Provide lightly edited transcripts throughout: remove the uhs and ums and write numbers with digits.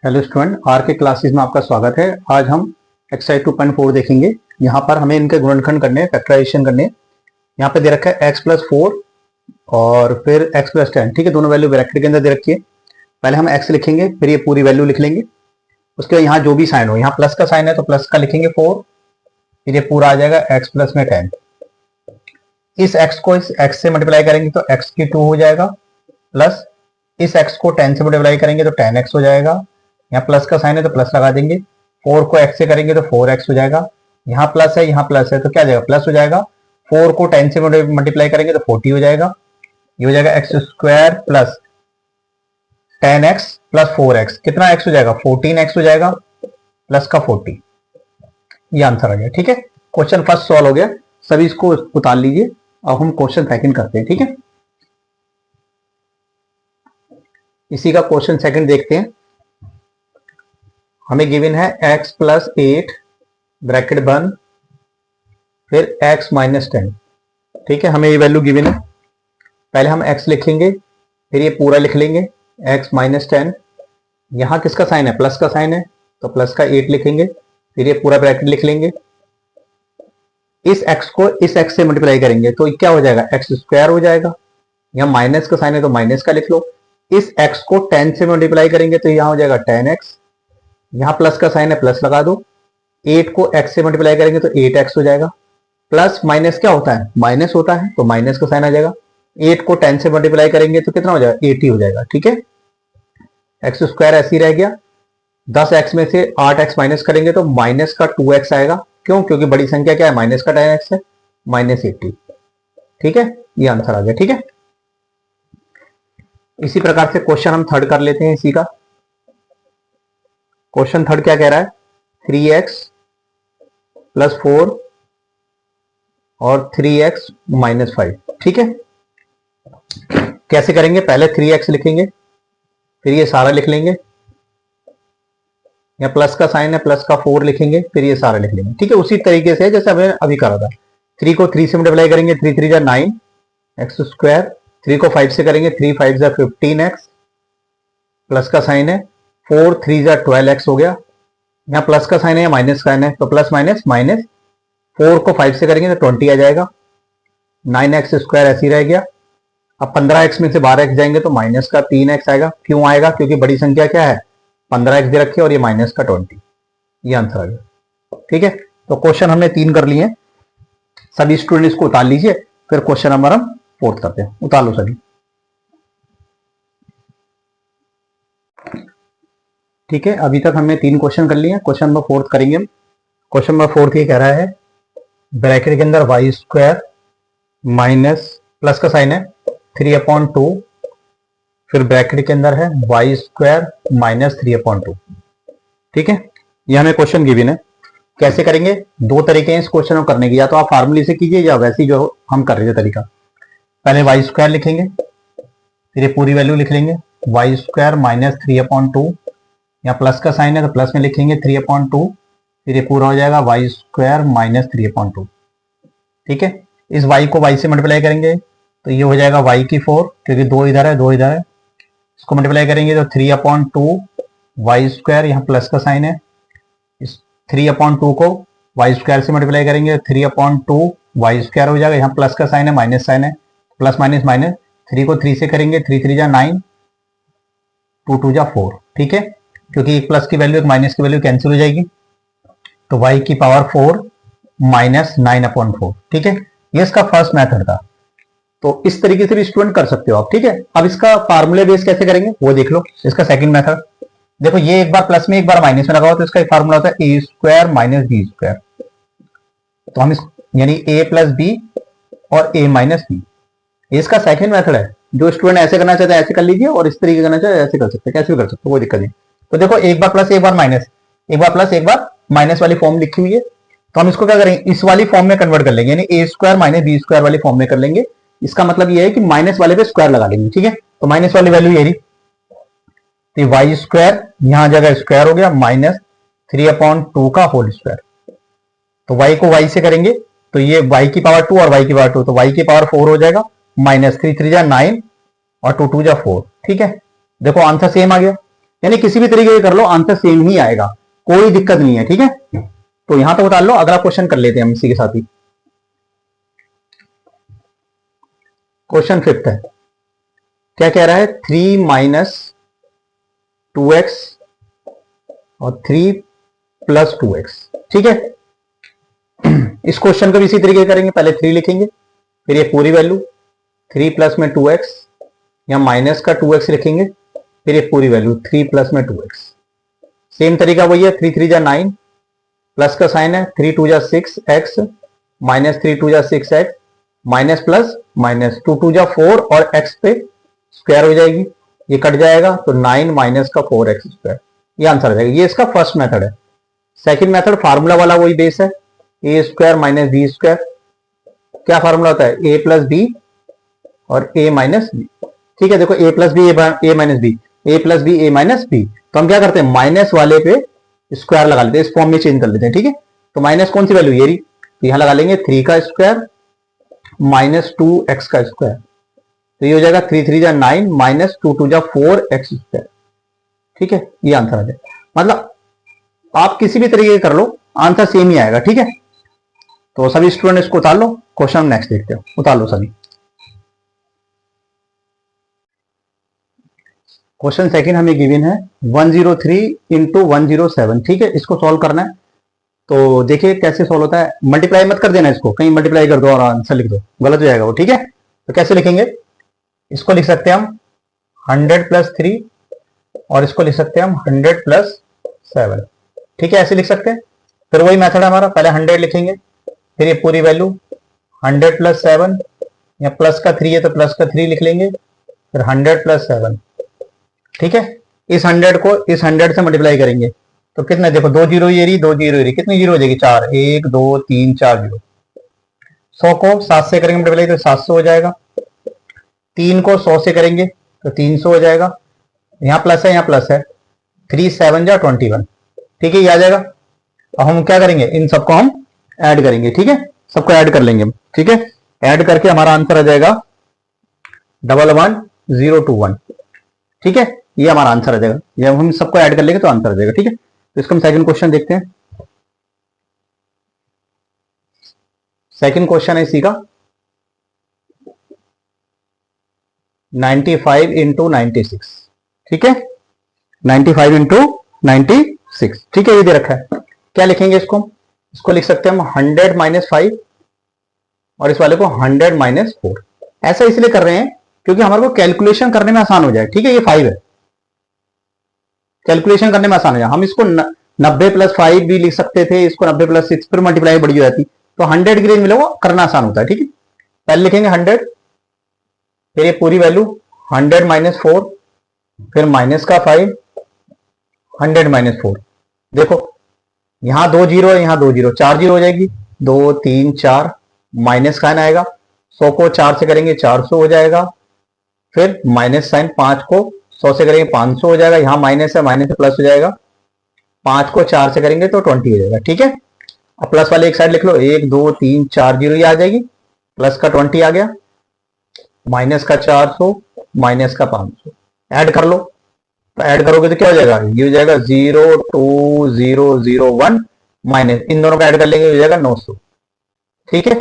Hello student, are के classes में आपका स्वागत है। आज हम एक्सरसाइज 2.4 देखेंगे। यहाँ पर हमें इनके गुणनखंड करने हैं, फैक्टराइजेशन करने हैं। यहाँ पे दे रखा है x+4 और फिर x+10। ठीक है, दोनों वैल्यू ब्रैकेट के अंदर दे रखी है। पहले हम x लिखेंगे, फिर ये पूरी वैल्यू लिख लेंगे। उसके बाद यहाँ जो भी साइन हो, यहाँ प्लस का साइन है तो प्लस का लिखेंगे 4, फिर ये पूरा आ जाएगा x प्लस में 10। इस x को इस x से मल्टीप्लाई करेंगे तो x की 2 हो जाएगा, प्लस इस x को 10 से मल्टीप्लाई करेंगे तो 10x हो जाएगा। यहाँ प्लस का साइन है तो प्लस लगा देंगे। 4 को x से करेंगे तो 4x हो जाएगा। यहाँ प्लस है, यहाँ प्लस है तो क्या आ जाएगा, प्लस हो जाएगा। 4 को 10 से मल्टीप्लाई करेंगे तो 40 हो जाएगा। ये हो जाएगा x² plus 10x plus 4x। कितना x हो जाएगा, 14x हो जाएगा, प्लस का 40। ये आंसर आ गया। ठीक है, क्वेश्चन फर्स्ट सॉल्व हो गया। सभी इसको उतार लीजिए। अब हम क्वेश्चन सेकंड करते हैं। ठीक है, इसी का क्वेश्चन सेकंड देखते हैं। हमें गिवन है x प्लस 8 ब्रैकेट बंद, फिर x माइनस 10। ठीक है, हमें ये वैल्यू गिवन है। पहले हम x लिखेंगे, फिर ये पूरा लिख लेंगे x माइनस 10। यहाँ किसका साइन है, प्लस का साइन है तो प्लस का 8 लिखेंगे, फिर ये पूरा ब्रैकेट लिख लेंगे। इस x को इस x से मल्टीप्लाई करेंगे तो क्या हो जाएगा, x² हो जाएगा। यहाँ माइनस का साइन है तो माइनस का लिख लो। इस x को 10 से मल्टीप्लाई करेंगे तो यहाँ हो जाएगा 10x। यहाँ प्लस का साइन है, प्लस लगा दो। 8 को x से मल्टीप्लाई करेंगे तो 8x हो जाएगा। प्लस माइनस क्या होता है, माइनस होता है तो माइनस का साइन आ जाएगा। 8 को 10 से मल्टीप्लाई करेंगे तो कितना हो जाएगा, 80 हो जाएगा। ठीक है, x² ऐसे ही रह गया। 10x में से 8x माइनस करेंगे तो माइनस का 2x आएगा। क्यों, क्योंकि बड़ी संख्या क्या है, माइनस का 10x है, -80। ठीक है, ये आंसर आ गया। ठीक है, इसी प्रकार से क्वेश्चन हम थर्ड कर लेते हैं। इसी का क्वेश्चन थर्ड क्या कह रहा है, 3x प्लस 4 और 3x माइनस 5। ठीक है, कैसे करेंगे, पहले 3x लिखेंगे, फिर ये सारा लिख लेंगे। या प्लस का साइन है, प्लस का 4 लिखेंगे, फिर ये सारा लिख लेंगे। ठीक है, उसी तरीके से जैसे हमने अभी करा था। 3 को 3 से मल्टीप्लाई करेंगे, 3 3 जा 9 x²। 3 को 5 से करेंगे, 3 5 जा 15x, प्लस का साइन है। 4 3 जा 12x हो गया। यहाँ प्लस का साइन है या माइनस का साइन है तो प्लस माइनस माइनस। 4 को 5 से करेंगे तो 20 आ जाएगा। 9x² ऐसे ही रह गया। अब 15x में से 12x जाएंगे तो माइनस का 3x आएगा। क्यों आएगा, क्योंकि बड़ी संख्या क्या है, 15x दे रखी है और ये माइनस का 20। ये आंसर आ गया। ठीक है, तो क्वेश्चन हमने 3 कर लिए। सभी स्टूडेंट इसको उतार लीजिए, फिर क्वेश्चन नंबर हम 4 करते हैं। उतार लो सभी। ठीक है, अभी तक हमने 3 क्वेश्चन कर लिए हैं। क्वेश्चन नंबर 4 करेंगे हम। क्वेश्चन नंबर 4 ये कह रहा है, ब्रैकेट के अंदर y² माइनस प्लस का साइन है 3/2, फिर ब्रैकेट के अंदर है y² माइनस 3/2। ठीक है, ये हमें क्वेश्चन गिवन है। कैसे करेंगे, दो तरीके हैं इस क्वेश्चन को करने की। या तो आप फार्मूले से कीजिए या वैसे ही जो हम कर रहे थे तरीका। पहले y² लिखेंगे, फिर ये पूरी वैल्यू लिख लेंगे y² माइनस 3/2। यहाँ प्लस का साइन है तो प्लस में लिखेंगे 3/2, फिर ये पूरा हो जाएगा y² माइनस 3/2। ठीक है, इस y को y से मल्टीप्लाई करेंगे तो ये हो जाएगा y की 4, क्योंकि 2 इधर है 2 इधर है। इसको मल्टीप्लाई करेंगे तो 3/2 y², यहाँ प्लस का साइन है। इस 3/2 को y² से मल्टीप्लाई करेंगे तो 3/2 y² हो जाएगा। यहाँ प्लस का साइन है, माइनस साइन है, प्लस माइनस माइनस। 3 को 3 से करेंगे, 3 3 जा 9, 2 2 जा 4। ठीक है, क्योंकि एक प्लस की वैल्यू एक माइनस की वैल्यू कैंसिल हो जाएगी, तो y की पावर 4 माइनस 9/4। ठीक है, ये इसका फर्स्ट मेथड था। तो इस तरीके से भी स्टूडेंट कर सकते हो आप। ठीक है, अब इसका फार्मूले बेस कैसे करेंगे वो देख लो। इसका सेकंड मेथड देखो, ये एक बार प्लस में एक बार माइनस में लगा हो तो इसका फार्मूला होता है a² माइनस b²। तो हम इस यानी a प्लस बी और a माइनस बी, इसका सेकंड मेथड है। जो स्टूडेंट ऐसे करना चाहते हैं ऐसे कर लीजिए, और इस तरीके करना चाहते हैं ऐसे कर सकते हैं, कैसे भी कर सकते हो, कोई दिक्कत नहीं। तो देखो, एक बार प्लस एक बार माइनस, एक बार प्लस एक बार माइनस वाली फॉर्म लिखी हुई है। तो हम इसको क्या करेंगे, इस वाली फॉर्म में कन्वर्ट कर लेंगे, यानी a² माइनस b² वाली फॉर्म में कर लेंगे। इसका मतलब ये है कि माइनस वाले पे स्क्वायर लगा लेंगे। ठीक है, तो माइनस वाली वैल्यू ये रही, तो y² यहां जगह स्क्वायर हो गया, माइनस 3/2 का होल स्क्वायर। तो y को y से करेंगे तो ये y की पावर 2 और y की पावर 2, तो y की पावर 4 हो जाएगा, माइनस 3 3 जा 9 और 2 2 जा 4। ठीक है, देखो आंसर सेम आ गया। यानी किसी भी तरीके से कर लो आंसर सेम ही आएगा, कोई दिक्कत नहीं है, ठीक है। तो यहां तो बता लो, अगला क्वेश्चन कर लेते हैं हम इसी के साथ ही। क्वेश्चन 5 है, क्या कह रहा है, 3 माइनस 2x और 3 प्लस 2x, ठीक है। इस क्वेश्चन को भी इसी तरीके करेंगे, पहले 3 लिखेंगे, फिर ये पूरी वैल्यू 3 प्लस में 2x, या माइनस का 2x लिखेंगे, फिर ये पूरी वैल्यू 3 प्लस में 2x। सेम तरीका वही है, 3 3 जा 9, प्लस का साइन है, 3 2 जा 6x, माइनस 3 2 जा 6x, माइनस प्लस माइनस 2 2 जा 4 और x पे स्क्वायर हो जाएगी, ये कट जाएगा तो 9 माइनस का 4x स्क्वायर, ये आंसर आ जाएगा। ये इसका फर्स्ट मेथड है। सेकंड मेथड फार्मूला वाला वही बेस है, A square minus B square. क्या फार्मूला होता है, ए प्लस बी और ए माइनस बी, ठीक है। देखो ए प्लस बी ए माइनस बी, ए प्लस बी ए माइनस बी, तो हम क्या करते हैं, माइनस वाले पे स्क्वायर लगा लेते हैं, इस फॉर्म में चेंज कर लेते हैं, ठीक है। तो माइनस कौन सी वैल्यू, ये रही, तो यहां लगा लेंगे 3 का स्क्वायर माइनस 2x का स्क्वायर, तो ये हो जाएगा 3 3 जा 9 माइनस 2 2 जा 4x स्क्वायर, ठीक है। ये आंसर आ जाएगा। मतलब आप किसी भी तरीके कर लो आंसर सेम ही आएगा, ठीक है। तो सभी स्टूडेंट इसको उतार लो। क्वेश्चन नेक्स्ट देखते हो, उतार लो सभी। क्वेश्चन सेकंड हमें गिवन है 103 इंटू 107, ठीक है। इसको सॉल्व करना है, तो देखिए कैसे सॉल्व होता है। मल्टीप्लाई मत कर देना, इसको कहीं मल्टीप्लाई कर दो और आंसर लिख दो, गलत हो जाएगा वो, ठीक है। तो कैसे लिखेंगे, इसको लिख सकते हैं हम 100 प्लस 3 और इसको लिख सकते हैं हम 100 प्लस 7, ठीक है, ऐसे लिख सकते हैं। फिर वही मेथड है हमारा, पहले 100 लिखेंगे, फिर ये पूरी वैल्यू 100 प्लस 7, या प्लस का 3 है तो प्लस का 3 लिख लेंगे, फिर 100 प्लस 7, ठीक है। इस 100 को इस 100 से मल्टीप्लाई करेंगे तो कितने, देखो 2 जीरो ये रही, 2 जीरो ये रही, कितनी जीरो हो जाएगी, 4, 1 2 3 4 जीरो। 100 को 7 से करेंगे मल्टीप्लाई तो 700 हो जाएगा, 3 को 100 से करेंगे तो 300 हो जाएगा, यहाँ प्लस है यहाँ प्लस है, 3 7 जा 21, ठीक है, ये आ जाएगा। अब हम क्या करेंगे, इन सबको हम ऐड करेंगे, ठीक है, सबको ऐड कर लेंगे हम, ठीक है। ऐड करके हमारा आंसर आ जाएगा 11021, ठीक है, ये हमारा आंसर आ जाएगा। जब हम सबको ऐड कर लेंगे तो आंसर आ जाएगा, ठीक है। तो इसको हम सेकंड क्वेश्चन देखते हैं। सेकंड क्वेश्चन है इसी का 95 इंटू 96, ठीक है, 95 इंटू 96, ठीक है, ये दे रखा है। क्या लिखेंगे इसको, इसको लिख सकते हैं हम 100 माइनस 5 और इस वाले को 100 माइनस 4। ऐसा इसलिए कर रहे हैं क्योंकि हमारे को कैलकुलेशन करने में आसान हो जाए, ठीक है। ये 5 है, कैलकुलेशन करने में आसान हो जाए। हम इसको 90 प्लस 5 भी लिख सकते थे, इसको 90 प्लस 6 पर मल्टीप्लाई बड़ी हो जाती, तो 100 की रेंज में लोगों करना आसान होता है, ठीक है। पहले लिखेंगे 100, फिर ये पूरी वैल्यू 100 माइनस 4, फिर माइनस का 5, 100 माइनस 4। देखो यहां 2 जीरो है, यहां 2 जीरो, 4 जीरो हो जाएगी, 2 3 4, माइनस का आएगा, 100 को 4 से करेंगे 400 हो जाएगा, फिर माइनस साइन 5 को 100 से करेंगे 500 हो जाएगा, यहां माइनस है, माइनस से प्लस हो जाएगा, 5 को 4 से करेंगे तो 20 हो जाएगा, ठीक है। अब प्लस वाले एक साइड लिख लो, 1 2 3 4 जीरो, ये आ जाएगी, प्लस का 20 आ गया, माइनस का 400, माइनस का 500, ऐड कर लो। तो ऐड करोगे तो क्या हो जाएगा, ये हो जाएगा 02001 माइनस, इन दोनों का ऐड कर लेंगे हो जाएगा 900, ठीक है।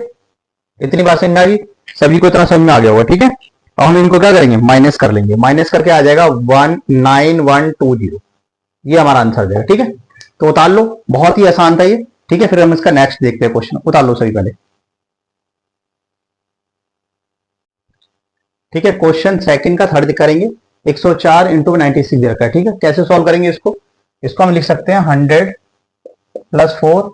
इतनी बात समझ आ गई, सभी को इतना समझ में आ गया होगा, ठीक है। अब हम इनको क्या करेंगे, माइनस कर लेंगे, माइनस करके आ जाएगा 19120, ये हमारा आंसर आ जाएगा, ठीक है। तो उतार लो, बहुत ही आसान था ये, ठीक है। फिर हम इसका नेक्स्ट देखते हैं क्वेश्चन, उतार लो सभी पहले, ठीक है। क्वेश्चन सेकंड का थर्ड करेंगे, 104 इंटू 96 दे रखा है, ठीक है। कैसे सॉल्व करेंगे इसको, इसको हम लिख सकते हैं 100 प्लस 4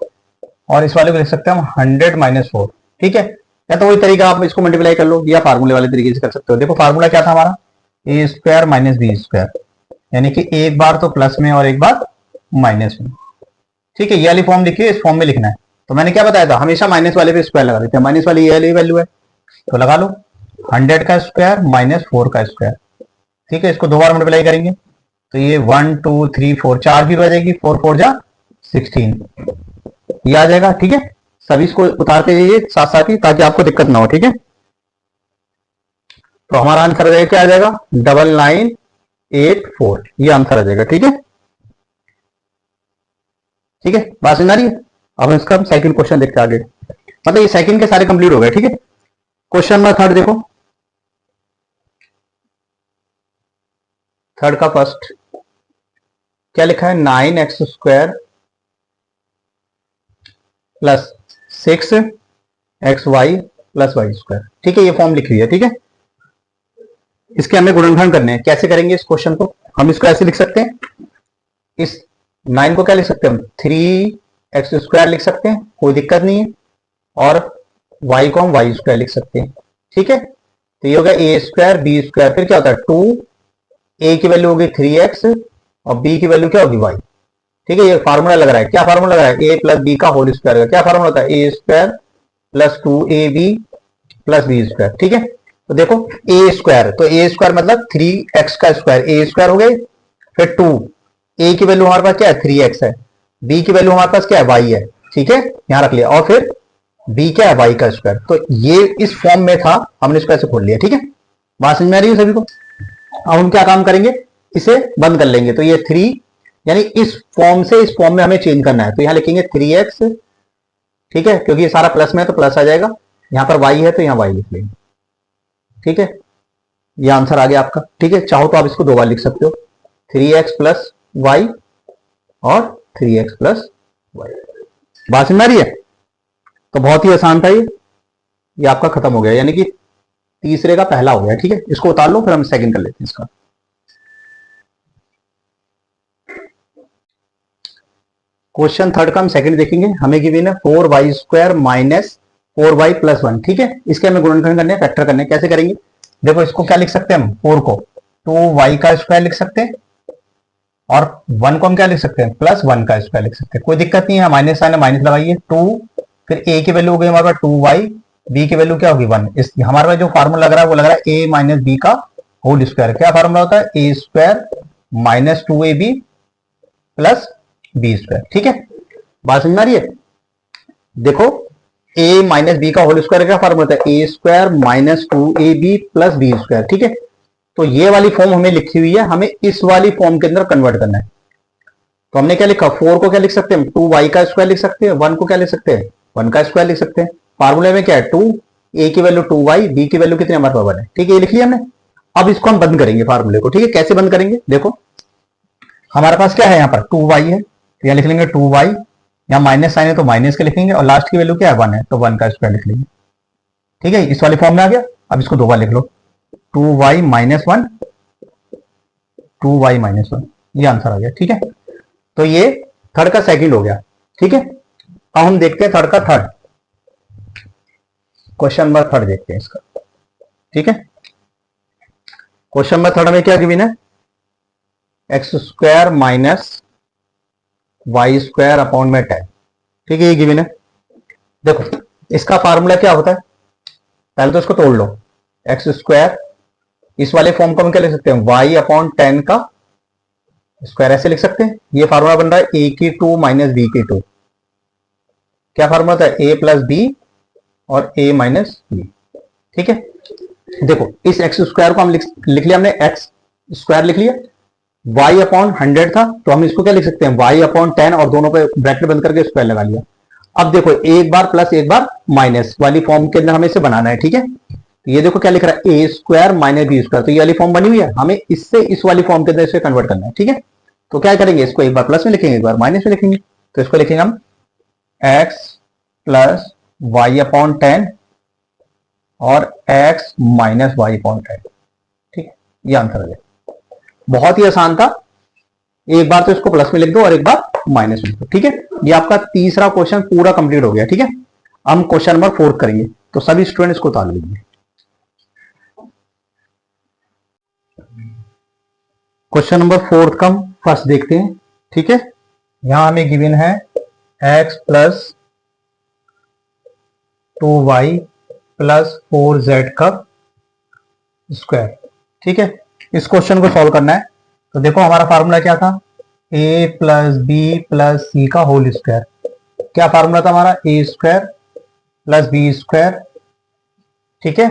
और इस वाले को लिख सकते हैं हम 100 माइनस 4, ठीक है। या तो वही तरीका आप इसको मल्टीप्लाई कर लो या फार्मूले वाले तरीके से कर सकते हो। देखो फार्मूला क्या था हमारा, A square minus B square, यानी कि एक बार तो प्लस में और एक बार माइनस में, ठीक है। ये वाली फॉर्म लिखिए, इस फॉर्म में लिखना है। तो मैंने क्या बताया था, हमेशा माइनस वाले पे स्क्वायर लगा देते हैं, माइनस वाली ये वाली वैल्यू है तो लगा लो 100 का स्क्वायर माइनस 4 का स्क्वायर, ठीक है। इसको दो बार मल्टीप्लाई करेंगे तो ये 1 2 3 4, 4 जीरो आ जाएगी, 4 4 जा 16, ये आ जाएगा, ठीक है। सभी इसको उतारते जाइए साथ साथ ही ताकि आपको दिक्कत ना हो, ठीक है। तो हमारा आंसर आ जाएगा, क्या आ जाएगा 99 84, ये आंसर आ जाएगा। ठीक है, ठीक है, बात समझ आ रही है। अब इसका हम सेकंड क्वेश्चन देखते हैं आगे, मतलब ये सेकंड के सारे कंप्लीट हो गए। ठीक है, क्वेश्चन नंबर थर्ड देखो, थर्ड का फर्स्ट क्या लिखा है, 9x² plus 6xy plus y²। ठीक है, ये फॉर्म लिखी हुई है। ठीक है, इसके हमें गुणनखंड करने हैं। कैसे करेंगे इस क्वेश्चन को, हम इसको ऐसे लिख सकते हैं, इस 9 को क्या लिख सकते हैं हम, 3x² लिख सकते हैं, कोई दिक्कत नहीं है, और y को हम y² लिख सकते हैं। ठीक है, तो ये होगा a² b², फिर क्या होता है 2, a की वैल्यू होगी 3x और b की वैल्यू क्या होगी y। ठीक है, ये फार्मूला लग रहा है, क्या फार्मूला लग रहा है, a प्लस बी का होल स्क्वायर का क्या फार्मूला होता है, a² plus 2ab plus b²। ठीक है, तो देखो a², तो a² मतलब 3x का स्क्वायर, a² हो गए, फिर 2, a की वैल्यू हमारे पास क्या है 3x है, b की वैल्यू हमारे पास क्या है y है। ठीक है, यहां रख लिया, और फिर b क्या है y का स्क्वायर। तो ये इस फॉर्म में था, हमने इसको ऐसे खोल लिया। ठीक है, बात समझ में आ रही है सभी को। अब हम क्या काम करेंगे, इसे बंद कर लेंगे, तो ये 3 यानी इस फॉर्म से इस फॉर्म में हमें चेंज करना है, तो यहां लिखेंगे 3x। ठीक है, क्योंकि ये सारा प्लस में है तो प्लस आ जाएगा, यहां पर y है तो यहां y लिख लेंगे। ठीक है, ये आंसर आ गया आपका। ठीक है, चाहो तो आप इसको 2 बार लिख सकते हो, 3x प्लस वाई और 3x प्लस वाई। बात समझ में आ रही है। तो बहुत ही आसान था ये आपका खत्म हो गया, यानी कि तीसरे का पहला हो गया। ठीक है, इसको उतार लो, फिर हम सेकंड कर लेते हैं इसका। क्वेश्चन थर्ड का हम सेकंड देखेंगे, हमें गिवन है 4y² माइनस 4y प्लस 1। ठीक है, इसके हमें गुणनखंड करने हैं, फैक्टर करने हैं। कैसे करेंगे, देखो इसको क्या लिख सकते हैं हम, 4 को 2y का स्क्वायर लिख सकते हैं, और 1 को हम क्या लिख सकते हैं, प्लस 1 का स्क्वायर लिख सकते हैं, कोई दिक्कत नहीं है, माइनस साइन है, माइनस लगाइए। 2, फिर a की वैल्यू हो गई हमारे पास 2y, b की वैल्यू क्या होगी 1। इस हमारे पास जो फार्मूला लग रहा है वो लग रहा है a माइनस बी का होल स्क्वायर। क्या फार्मूला होता है, a² minus 2ab plus b²। ठीक है, बात समझ में आ रही है। देखो a माइनस बी का होल स्क्वायर क्या फार्मूला होता है, a² minus 2ab plus b²। ठीक है, तो ये वाली फॉर्म हमें लिखी हुई है, हमें इस वाली फॉर्म के अंदर कन्वर्ट करना है। तो हमने क्या लिखा, 4 को क्या लिख सकते हैं, 2y का स्क्वायर लिख सकते हैं, 1 को क्या लिख सकते हैं, 1 का स्क्वायर लिख सकते हैं। फार्मूले में क्या है 2, a की वैल्यू 2y, b की वैल्यू कितनी हमारे पास 1 है। ठीक है, ये लिख लिया हमने। अब इसको हम बंद करेंगे फार्मूले को। ठीक है, कैसे बंद करेंगे, देखो हमारे पास क्या है, यहाँ पर 2y है, तो यहाँ लिख लेंगे 2y, यहाँ माइनस साइन है तो माइनस के लिखेंगे, और लास्ट की वैल्यू क्या है 1 है, तो 1 का स्क्वायर लिख लेंगे। ठीक है, इस वाली फॉर्म में आ गया। अब इसको 2 बार लिख लो, 2y माइनस 1, 2y माइनस 1, ये आंसर आ गया। ठीक है, तो ये थर्ड का सेकंड हो गया। ठीक है, अब हम देखते हैं थर्ड का थर्ड, क्वेश्चन नंबर थर्ड देखते हैं इसका। ठीक है, क्वेश्चन नंबर थर्ड में क्या गिवन है, x² माइनस y² अपॉन में 10। ठीक है, ये गिवन है। देखो इसका फार्मूला क्या होता है, पहले तो इसको तोड़ लो, x², इस वाले फॉर्म को हम क्या लिख सकते हैं, y अपॉन 10 का स्क्वायर, ऐसे लिख सकते हैं। ये फार्मूला बन रहा है a की 2 माइनस b की 2। क्या फार्मूला था, a प्लस बी और a माइनस बी। ठीक है, देखो इस x² को हम लिख लिया हमने, x² लिख लिया, y अपॉन 100 था, तो हम इसको क्या लिख सकते हैं, y अपॉन 10, और दोनों पे ब्रैकेट बंद करके स्क्वायर लगा लिया। अब देखो एक बार प्लस एक बार माइनस वाली फॉर्म के अंदर हमें इसे बनाना है। ठीक है, तो ये देखो क्या लिख रहा है, a² माइनस b², तो ये वाली फॉर्म बनी हुई है, हमें इससे इस वाली फॉर्म के अंदर इसे कन्वर्ट करना है। ठीक है, तो क्या करेंगे, इसको एक बार प्लस में लिखेंगे, एक बार माइनस में लिखेंगे, तो इसको लिखेंगे हम x प्लस वाई अपॉन 10 और x माइनस वाई अपॉन 10। ठीक है, ये आंसर आ गया, बहुत ही आसान था। एक बार तो इसको प्लस में लिख दो और एक बार माइनस में लिख दो। ठीक है, ये आपका तीसरा क्वेश्चन पूरा कंप्लीट हो गया। ठीक है, हम क्वेश्चन नंबर 4 करेंगे, तो सभी स्टूडेंट इसको उतार लीजिए। क्वेश्चन नंबर 4 का हम फर्स्ट देखते हैं। ठीक है, यहां हमें गिवन है x plus 2y plus 4z का स्क्वायर। ठीक है, इस क्वेश्चन को सॉल्व करना है। तो देखो हमारा फार्मूला क्या था, a plus B plus C का होल स्क्वायर। क्या फार्मूला था हमारा, a² प्लस b², ठीक है,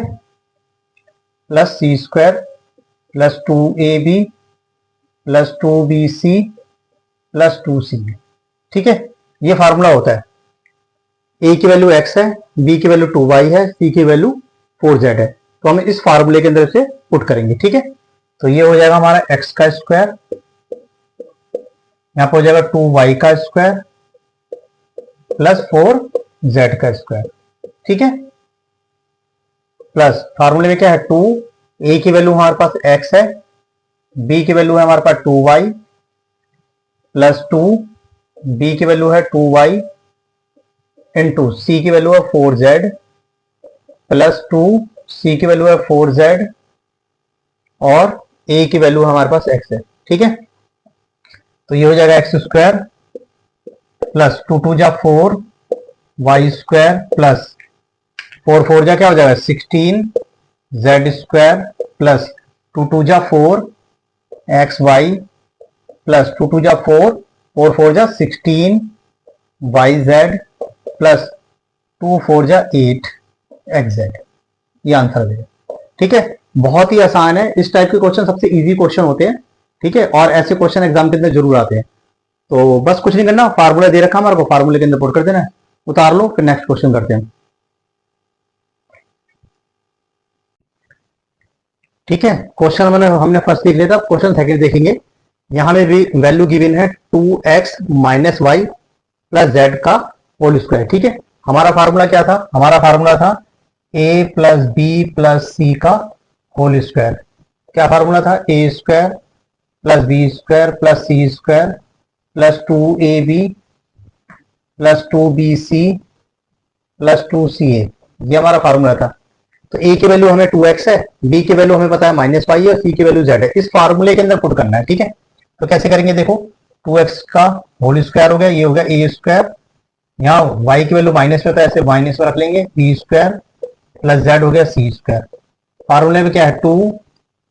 plus c² plus 2ab plus 2bc plus 2c। ठीक है, ये फार्मूला होता है। a की वैल्यू x है, b की वैल्यू 2y है, c की वैल्यू 4z है। तो हम इस फार्मूले के अंदर से पुट करेंगे। ठीक है, तो ये हो जाएगा हमारा x का स्क्वायर, यहां पर हो जाएगा 2y का स्क्वायर प्लस 4z का स्क्वायर। ठीक है, प्लस फार्मूले में क्या है, 2, a की वैल्यू हमारे पास x है, b की वैल्यू है हमारे पास 2y प्लस 2, b की वैल्यू है 2y इंटू c की वैल्यू है 4z प्लस 2, c की वैल्यू है 4z और a की वैल्यू हमारे पास x है। ठीक है, तो ये हो जाएगा एक्स स्क्वायर प्लस 2 2 जा 4 वाई स्क्वायर प्लस 4 4 जा क्या हो जाएगा 16 जेड स्क्वायर प्लस 2 2 जा 4 एक्स वाई प्लस 2 2 जा 4 4 4 जा 16 वाई जेड प्लस 2 4 जा 8 एक्स जेड। ये आंसर है। ठीक है, बहुत ही आसान है। इस टाइप के क्वेश्चन सबसे इजी क्वेश्चन होते हैं। ठीक है, और ऐसे क्वेश्चन एग्जाम के अंदर जरूर आते हैं। तो बस कुछ नहीं करना, फार्मूला दे रखा हमारे को, फार्मूले के अंदर पुट कर देना है, उतार लो, फिर नेक्स्ट क्वेश्चन करते हैं। ठीक है, क्वेश्चन हमने फर्स्ट देख लिया था, क्वेश्चन सेकंड देखेंगे। यहां में भी वैल्यू गिवन है 2x minus Y plus Z का होल स्क्वायर। ठीक है, हमारा फार्मूला क्या था, हमारा फार्मूला था a plus B plus C का होल स्क्वायर। क्या फार्मूला था, A square plus B square plus C square plus 2ab plus 2bc plus 2ca। ये हमारा फार्मूला था। तो a की वैल्यू हमें 2x है, b की वैल्यू हमें पता है -y है, c की वैल्यू z है। इस फार्मूले के अंदर पुट करना है। ठीक है, तो कैसे करेंगे, देखो 2x का होल स्क्वायर हो गया, ये हो गया a स्क्वायर, यहाँ y की वैल्यू माइनस में, तो ऐसे माइनस में रख लेंगे, b स्क्वायर प्लस z हो गया c स्क्वायर। फार्मूले में क्या है, 2,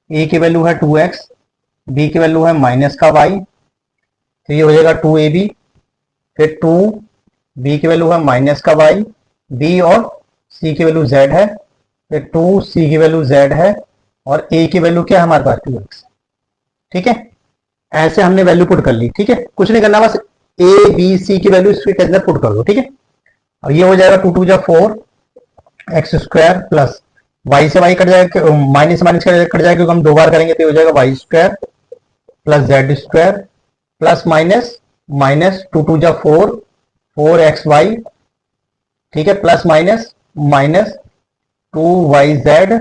a की वैल्यू है 2x, b की वैल्यू है माइनस का y, तो ये हो जाएगा 2ab, फिर 2, b की वैल्यू है माइनस का y, b और c की वैल्यू z है, फिर 2, c की वैल्यू z है और a की वैल्यू क्या है हमारे पास 2x। ठीक है, ऐसे हमने वैल्यू पुट कर ली। ठीक है, कुछ नहीं करना, बस a b c की वैल्यू इसके अंदर पुट कर दो। ठीक है, अब ये हो जाएगा 2 2 जा 4 एक्स स्क्वायर प्लस y से y कट जाएगा, माइनस माइनस कट जाएगा क्योंकि हम 2 बार करेंगे, तो ये हो जाएगा y square plus Z square plus minus minus 2 2 जा 4 4 एक्स वाई। ठीक है, प्लस माइनस माइनस 2yz।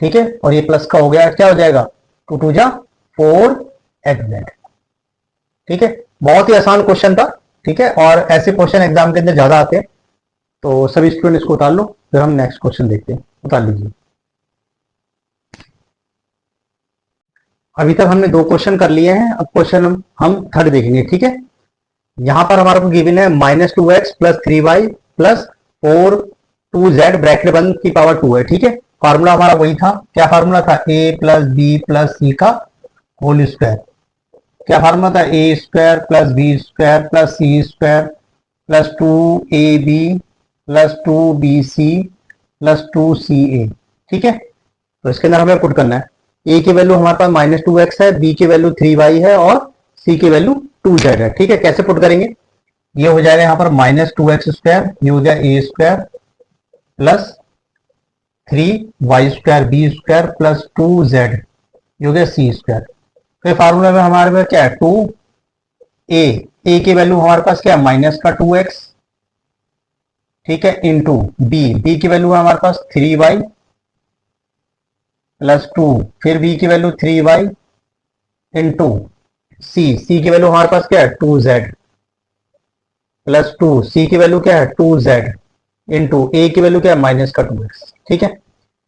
ठीक है, और ये प्लस का हो गया, क्या हो जाएगा 2 2 जा 4xz। ठीक है, बहुत ही आसान क्वेश्चन था। ठीक है, और ऐसे क्वेश्चन एग्जाम के अंदर ज्यादा आते हैं, तो सभी स्टूडेंट इसको उतार लो, फिर हम नेक्स्ट क्वेश्चन देखते हैं। उतार लीजिए। अभी तक हमने 2 क्वेश्चन कर लिए हैं, अब क्वेश्चन हम थर्ड देखेंगे। ठीक है, यहां पर हमारे को गिवन है -2x plus 3y plus 4 2z bracket बंद की पावर 2 है। ठीक है, फार्मूला हमारा वही था। क्या फार्मूला था, a plus B plus C का होल स्क्वायर। क्या फार्मूला था, a square plus B square plus C square plus 2ab plus 2bc plus 2ca। ठीक है, तो इसके अंदर हमें पुट करना है, a की वैल्यू हमारे पास -2x है, b की वैल्यू 3y है और c की वैल्यू 2z है। ठीक है, कैसे पुट करेंगे, ये हो जाएगा यहाँ पर -2x स्क्वायर, ये हो गया a square plus 3y square B square plus 2z, ये हो गया c स्क्वायर। फिर फार्मूला में हमारे पास क्या है, 2a की वैल्यू हमारे पास क्या है माइनस का 2x। ठीक है, इंटू b की वैल्यू है हमारे पास 3y प्लस 2, फिर b की वैल्यू 3y इंटू c की वैल्यू हमारे पास क्या है 2z प्लस 2, c की वैल्यू क्या है 2z इंटू a की वैल्यू क्या है माइनस का 2x। ठीक है,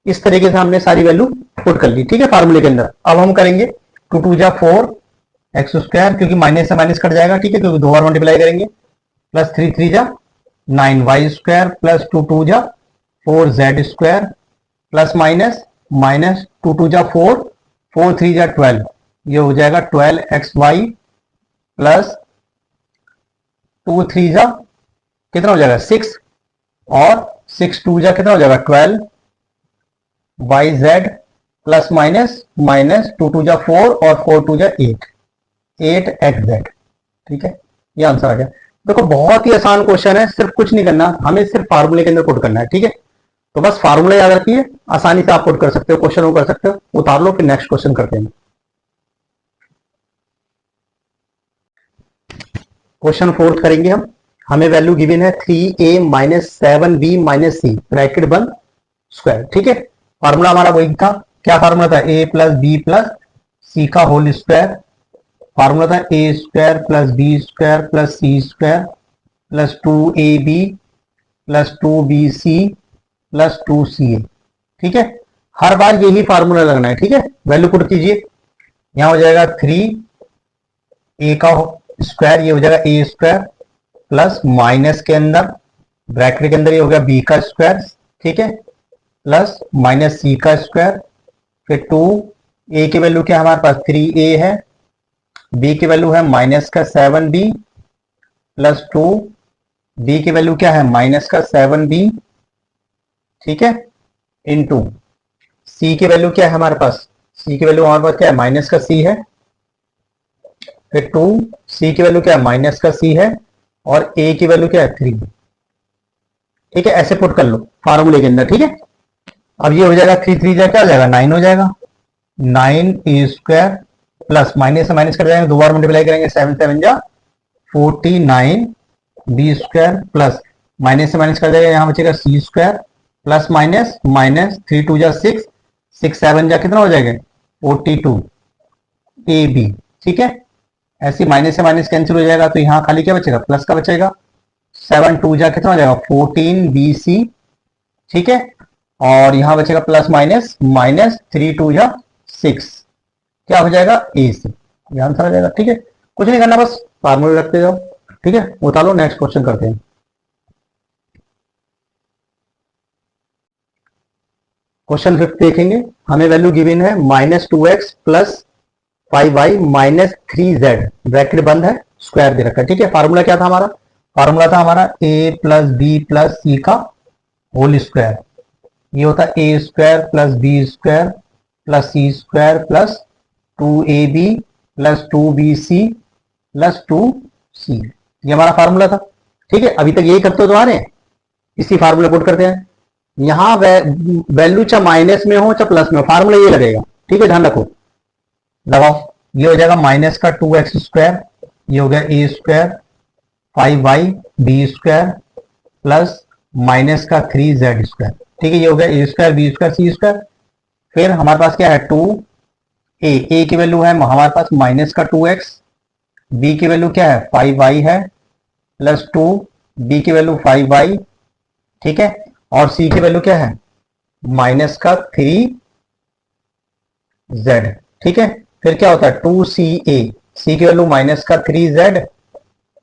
इस तरीके से हमने सारी वैल्यू पुट कर ली। ठीक है, फार्मूले के अंदर अब हम करेंगे 2 2 जा 4 एक्स स्क्वायर, क्योंकि माइनस से माइनस कट जाएगा। ठीक है, क्योंकि 2 बार मल्टीप्लाई करेंगे, प्लस 3 3 जा 9y स्क्वायर प्लस 2 2 जा 4z square plus minus minus 2 2 जा 4 4 3 जा 12, ये हो जाएगा 12xy प्लस 2 3 जा कितना हो जाएगा 6 और 6 2 जा कितना हो जाएगा 12 yz प्लस माइनस माइनस 2 2 जा 4 और 4 2 जा 8। 8xz। ठीक है, ये आंसर आ गया। देखो बहुत ही आसान क्वेश्चन है, सिर्फ कुछ नहीं करना, हमें सिर्फ फार्मूले के अंदर पुट करना है। ठीक है, तो बस फार्मूला याद रखिए, आसानी से आप पुट कर सकते हो, क्वेश्चन को कर सकते हो। उतार लो, फिर नेक्स्ट क्वेश्चन करते हैं। क्वेश्चन फोर्थ करेंगे हम। हमें वैल्यू गिवन है 3a माइनस 7b माइनस सी, ब्रैकेट बंद, स्क्वायर। ठीक है, फार्मूला हमारा वही था। क्या फार्मूला था? a plus B plus C का होल स्क्वायर। फार्मूला था a square plus B square plus C square plus 2ab plus 2bc plus 2ca। ठीक है, हर बार यही फार्मूला लगना है। ठीक है, वैल्यू पुट कीजिए। यहां हो जाएगा 3a का स्क्वायर, ये हो जाएगा ए स्क्वायर प्लस माइनस के अंदर ब्रैकेट के अंदर ये हो गया बी का स्क्वायर। ठीक है, प्लस माइनस सी का स्क्वायर, फिर 2 ए की वैल्यू क्या हमारे पास 3a है, बी की वैल्यू है माइनस का 7b प्लस 2 बी की वैल्यू क्या है माइनस का 7b। ठीक है, इनटू सी की वैल्यू क्या है हमारे पास, सी की वैल्यू हमारे पास क्या है माइनस का सी है, फिर 2 सी की वैल्यू क्या है माइनस का सी है, और ए की वैल्यू क्या है 3। ठीक है, ऐसे पुट कर लो फार्मूले के अंदर। ठीक है, अब ये हो जाएगा 3 3 क्या हो जाएगा 9 हो जाएगा, 9 स्क्वायर प्लस माइनस से माइनस कर जाएंगे, दो बार मल्टीप्लाई करेंगे, 7 7 जा 49 बी स्क्वायर प्लस माइनस से माइनस कर जाएगा, यहां बचेगा सी स्क्वायर प्लस माइनस माइनस 3 2 जा 6 6 7 जा कितना हो जाएगा 42 ए बी। ठीक है, ऐसे माइनस से माइनस कैंसिल हो जाएगा, तो यहां खाली क्या बचेगा प्लस का बचेगा, 7 2 जा कितना हो जाएगा 14 बी सी। ठीक है, और यहां बचेगा प्लस माइनस माइनस 3 2 जा 6, क्या हो जाएगा ए सी, ये आंसर आ जाएगा। ठीक है, कुछ नहीं करना, बस फार्मूले रखते जाओ। ठीक है, उतार लो, नेक्स्ट क्वेश्चन करते हैं। क्वेश्चन 5 देखेंगे। हमें वैल्यू गिवन है -2x plus 5y minus 3z, bracket बंद है, स्क्वायर दे रखा है। ठीक है, फार्मूला क्या था हमारा, फार्मूला था हमारा a plus B plus C का होल स्क्वायर। ये होता है A square plus B square plus C square plus 2ab plus 2bc plus 2c, ये हमारा फार्मूला था। ठीक है, अभी तक यही करते हो तुम्हारे, इसी फार्मूला पुट करते हैं। यहां वैल्यू चाहे माइनस में हो चाहे प्लस में हो, फार्मूला ये लगेगा। ठीक है, ध्यान रखो, लगाओ। ये हो जाएगा माइनस का 2x स्क्वायर, ये हो गया A square 5y B square plus minus का 3z स्क्वायर। ठीक है, ये हो गया A square B square C square. फिर हमारे पास क्या है 2a की वैल्यू है हमारे पास माइनस का 2x, बी की वैल्यू क्या है 5y है प्लस 2 बी की वैल्यू 5y। ठीक है, और सी की वैल्यू क्या है माइनस का 3z। ठीक है, फिर क्या होता है 2ca, सी की वैल्यू माइनस का 3z,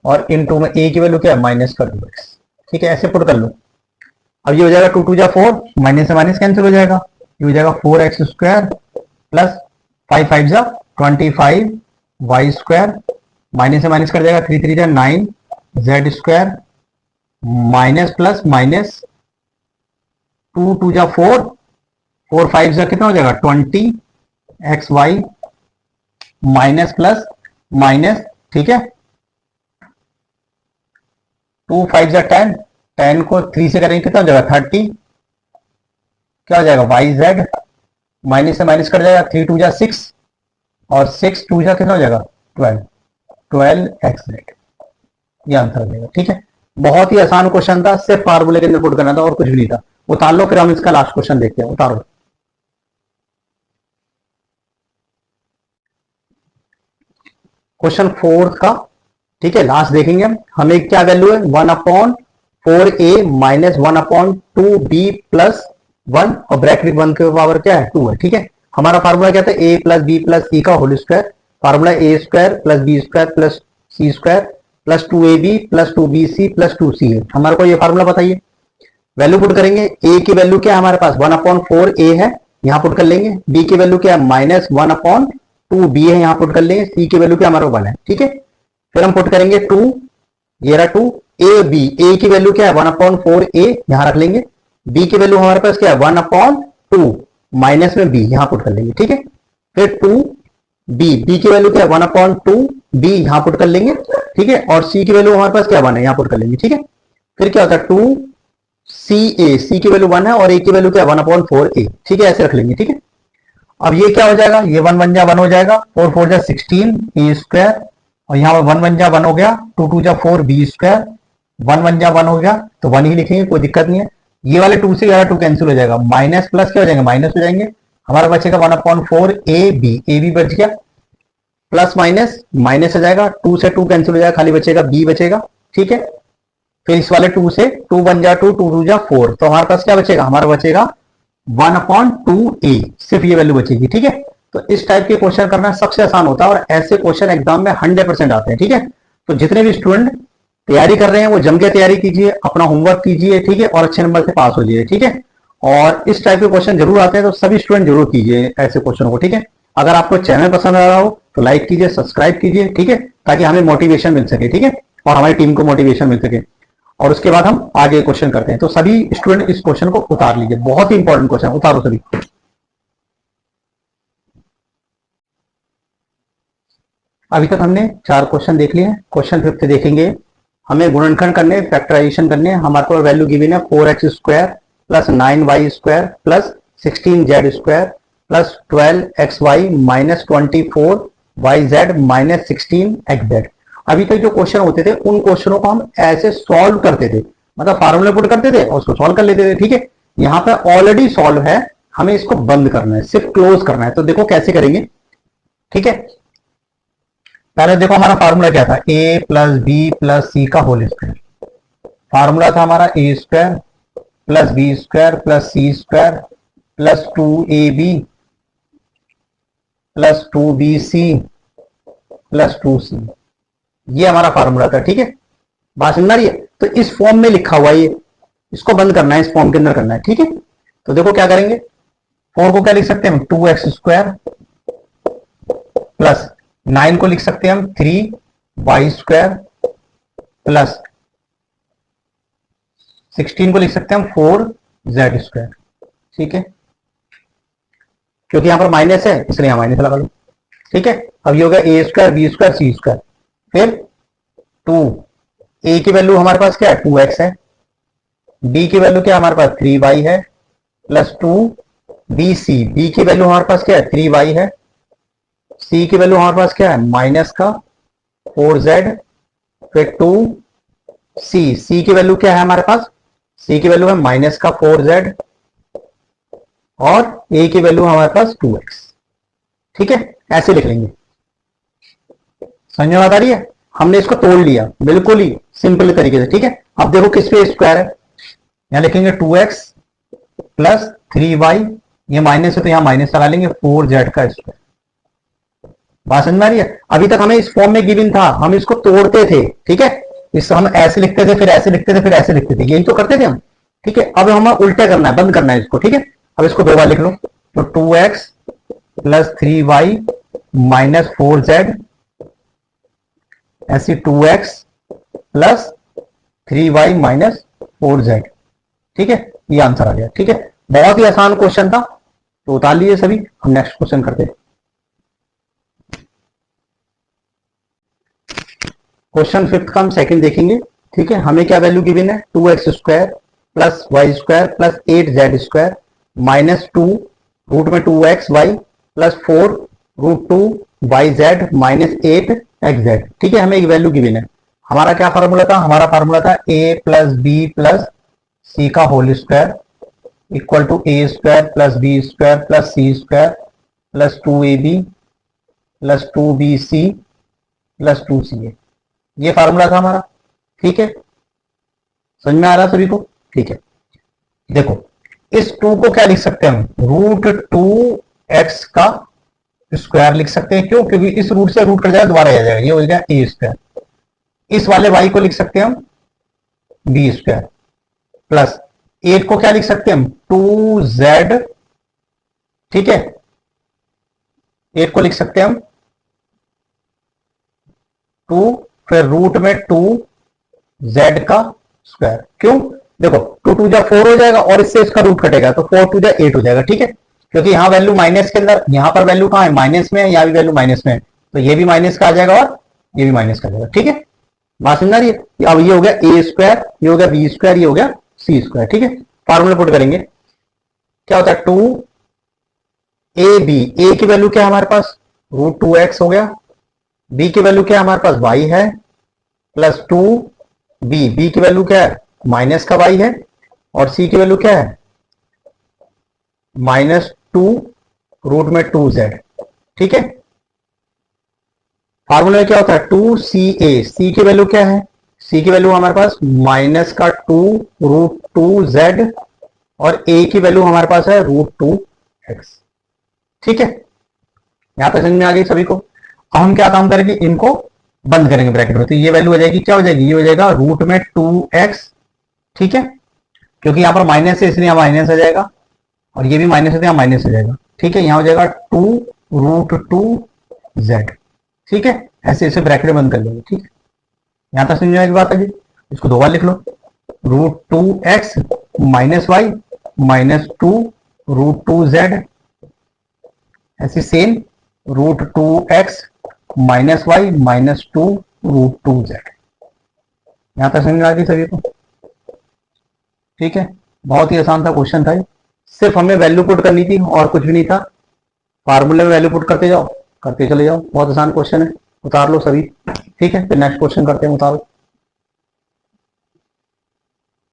और इन टू में ए की वैल्यू क्या है माइनस का 2x। ठीक है, ऐसे पुट कर लो। अब ये हो जाएगा 2 2 जा 4, माइनस से माइनस कैंसिल हो जाएगा, ये हो जाएगा 4x स्क्वायर प्लस 5 5 जा 25 y स्क्वायर, माइनस से माइनस कर जाएगा 3 3 जा 9 z square minus plus minus 2 2 जा 4 4 5 जा कितना हो जाएगा 20 xy माइनस प्लस माइनस। ठीक है, 2 5 जा 10, 10 को 3 से करेंगे कितना हो जाएगा 30, क्या हो जाएगा yz, माइनस से माइनस कर जाएगा 3 2 जा 6, और 6 2 जा कितना हो जाएगा 12xz, ये आंसर हो जाएगा। ठीक है, बहुत ही आसान क्वेश्चन था, सिर्फ फार्मूले के अंदर पुट करना था और कुछ भी नहीं था। उतार लो, फिर हम इसका लास्ट क्वेश्चन देखते हैं। उतारो। क्वेश्चन 4 का, ठीक है, लास्ट देखेंगे हम। हमें क्या वैल्यू है 1/4a माइनस 1/2b प्लस 1, और ब्रैकेट 1 के पावर क्या है 2 है। ठीक है, हमारा फार्मूला क्या था a plus B plus C का whole square. Formula a square plus B square plus C square plus 2ab plus 2bc plus 2c है। हमारे को ये फार्मूला बताइए, वैल्यू पुट करेंगे। a की वैल्यू क्या है हमारे पास 1/4a है, यहां पुट कर लेंगे। b की वैल्यू क्या है माइनस 1/2b है, यहां पुट कर लेंगे। c की वैल्यू क्या हमारे 1 है। ठीक है, फिर हम पुट करेंगे 2, ये रहा 2 a की वैल्यू क्या है 1/4a, यहां रख लेंगे। b की वैल्यू हमारे पास क्या है 1/2 माइनस में b, यहां पुट कर लेंगे। ठीक है, फिर 2b, b की वैल्यू क्या है 1/2 बी यहां पुट कर लेंगे, ठीक है, और सी की वैल्यू हमारे पास क्या 1 है, यहां पुट कर लेंगे, ठीक है। फिर क्या होता है 2 सी ए, सी की वैल्यू 1 है और ए की वैल्यू क्या 1/4 ए, ठीक है, ऐसे रख लेंगे, ठीक है। अब ये क्या हो जाएगा, ये 1 1 जा 1 हो जाएगा, 4 4 जा 16 ए स्क्वायर, और यहाँ पर 1 1 जा 1 हो गया, 2 2 जा 4 बी स्क्वायर, 1 1 जा 1 हो गया तो 1 ही लिखेंगे, कोई दिक्कत नहीं है। ये वाले 2 से वाला 2 कैंसिल हो जाएगा, माइनस प्लस क्या हो जाएंगे, माइनस हो जाएंगे, हमारा बचेगा 1/4 ए बी बच गया, प्लस माइनस माइनस हो जाएगा, 2 से 2 कैंसिल हो जाएगा, खाली बचेगा बी बचेगा, ठीक है। फिर इस वाले 2 से 2 1 जा 2 2 2 जा 4, तो हमारे पास क्या बचेगा, हमारा बचेगा 1/2a, सिर्फ ये वैल्यू बचेगी, ठीक है। तो इस टाइप के क्वेश्चन करना सबसे आसान होता है और ऐसे क्वेश्चन एग्जाम में 100% आते हैं, ठीक है। तो जितने भी स्टूडेंट तैयारी कर रहे हैं वो जम के तैयारी कीजिए, अपना होमवर्क कीजिए, ठीक है, और अच्छे नंबर से पास हो जाइए, ठीक है। और इस टाइप के क्वेश्चन जरूर आते हैं तो सभी स्टूडेंट जरूर कीजिए ऐसे क्वेश्चन को, ठीक है। अगर आपको चैनल पसंद आ रहा हो तो लाइक कीजिए, सब्सक्राइब कीजिए, ठीक है, ताकि हमें मोटिवेशन मिल सके, ठीक है, और हमारी टीम को मोटिवेशन मिल सके। और उसके बाद हम आगे क्वेश्चन करते हैं। तो सभी स्टूडेंट इस क्वेश्चन को उतार लीजिए, बहुत ही इंपॉर्टेंट क्वेश्चन, उतारो सभी। अभी तक हमने 4 क्वेश्चन देख लिए हैं। क्वेश्चन 5 देखेंगे, हमें गुणनखंड करने, फैक्टराइजेशन करने, हमारे को वैल्यू गिवन है 4x square plus 9y square plus 16z square plus 12xy minus 24yz minus 16xz। अभी तक जो क्वेश्चन होते थे उन क्वेश्चनों को हम ऐसे सॉल्व करते थे, मतलब फार्मूला पुट करते थे और उसको सॉल्व कर लेते थे, ठीक है। यहाँ पे ऑलरेडी सॉल्व है, हमें इसको बंद करना है, सिर्फ क्लोज करना है। तो देखो कैसे करेंगे, ठीक है। पहले देखो हमारा फार्मूला क्या था, a plus B plus C का होल स्क्वायर। फार्मूला था हमारा A square plus B square plus C square plus 2ab plus 2bc plus 2c, ये हमारा फार्मूला था, ठीक है। बात समझ आ रही है। तो इस फॉर्म में लिखा हुआ ये, इसको बंद करना है, इस फॉर्म के अंदर करना है, ठीक है। तो देखो क्या करेंगे, 4 को क्या लिख सकते हैं हम 2x स्क्वायर प्लस 9 को लिख सकते हैं हम 3y स्क्वायर प्लस 16 को लिख सकते हैं हम 4z स्क्वायर, ठीक है। क्योंकि यहां पर माइनस है इसलिए यहां माइनस लगा लो, ठीक है। अब ये होगा a square B square C square, फिर 2 a की वैल्यू हमारे पास क्या है 2x है, b की वैल्यू क्या हमारे पास 3y है प्लस 2bc, b की वैल्यू हमारे पास क्या है 3y है, c की वैल्यू हमारे पास क्या है माइनस का 4z, फिर 2c, c की वैल्यू क्या है हमारे पास, c की वैल्यू है माइनस का 4z और a की वैल्यू हमारे पास 2x, ठीक है। ऐसे लिख लेंगे, समझ में बात आ रही है। हमने इसको तोड़ लिया बिल्कुल ही सिंपल तरीके से, ठीक है। अब देखो किस पे स्क्वायर है, यहां लिखेंगे 2x प्लस 3y, ये माइनस है तो यहां माइनस लगा लेंगे 4z का स्क्वायर। बात समझ में आ रही है। अभी तक हमें इस फॉर्म में गिवन था, हम इसको तोड़ते थे, ठीक है। इसको हम ऐसे लिखते थे, फिर ऐसे लिखते थे, फिर ऐसे लिखते थे, यही तो करते थे हम, ठीक है। अब हमें उल्टा करना है, बंद करना है इसको, ठीक है। अब इसको 2 बार लिख लो, तो 2x plus 3y minus 4z, ऐसी 2x plus 3y minus 4z, ठीक है। ये आंसर आ गया, ठीक है। बहुत ही आसान क्वेश्चन था, तो उतार लीजिए सभी। हम नेक्स्ट क्वेश्चन करते हैं। क्वेश्चन 5 का हम सेकंड देखेंगे, ठीक है। हमें क्या वैल्यू गिवन है 2x square plus Y square plus 8z square minus 2 root में 2xy plus 4 root 2yz minus 8xz, ठीक है। हमें एक वैल्यू गिवन है। हमारा क्या फार्मूला था, हमारा फार्मूला था a plus B plus C का whole square equal to a square plus B square plus C square plus 2ab plus 2bc plus 2ca, ये फार्मूला था हमारा, ठीक है। समझ में आ रहा सभी को, ठीक है। देखो इस 2 को क्या लिख सकते हैं हम, रूट 2x का स्क्वायर लिख सकते हैं। क्यों, क्योंकि इस रूट से रूट कर जाएगा दोबारा आ जाएगा, ये हो गया a स्क्वायर। इस वाले y को लिख सकते हैं हम b स्क्वायर प्लस 8 को क्या लिख सकते हैं हम 2z, ठीक है। 8 को लिख सकते हैं हम 2, फिर रूट में 2z का स्क्वायर। क्यों, देखो 2 2 जा 4 हो जाएगा और इससे इसका रूट कटेगा तो 4 2 जा 8 हो जाएगा, ठीक है। क्योंकि यहां वैल्यू माइनस के अंदर, यहां पर वैल्यू कहां है माइनस में है, यहां भी वैल्यू माइनस में है, तो ये भी माइनस का आ जाएगा और ये भी माइनस कर देगा। ठीक है, बात समझ आ रही है। अब ये हो गया ए स्क्वायर, ये हो गया बी स्क्वायर, ये हो गया सी स्क्वायर। ठीक है, फार्मूला पुट करेंगे, क्या होता है 2 ए बी, ए की वैल्यू क्या है हमारे पास √2x हो गया, बी की वैल्यू क्या है हमारे पास y है, प्लस 2 बी की वैल्यू क्या है माइनस का y है, और सी की वैल्यू क्या है -2 √2z। ठीक है, फार्मूला में क्या होता है 2ca, सी की वैल्यू क्या है, सी की वैल्यू हमारे पास -2 √2z, और a की वैल्यू हमारे पास है √2x। ठीक है, यहां तक समझ में आ गई सभी को। अब हम क्या काम करेंगे, इनको बंद करेंगे ब्रैकेट में, तो ये वैल्यू हो जाएगी, क्या हो जाएगी, ये हो जाएगा रूट में 2x। ठीक है, क्योंकि यहां पर माइनस है इसलिए यहां माइनस आ जाएगा, और ये भी माइनस है तो यहां माइनस हो जाएगा। ठीक है, यहां हो जाएगा 2√2z। ठीक है, ऐसे ऐसे ब्रैकेट बंद कर लेंगे। ठीक है, यहां तक समझ में बात है जी। इसको दो बार लिख लो, √2x माइनस y -2 √2z, ऐसे same √2x minus y -2 √2z। यहां तक समझ में आ गई सभी को। ठीक है, बहुत ही आसान था क्वेश्चन था, सिर्फ हमें वैल्यू पुट करनी थी और कुछ भी नहीं था। फार्मूले में वैल्यू पुट करते जाओ, करते चले जाओ, बहुत आसान क्वेश्चन है, उतार लो सभी। ठीक है, फिर नेक्स्ट क्वेश्चन करते हैं, उतारो।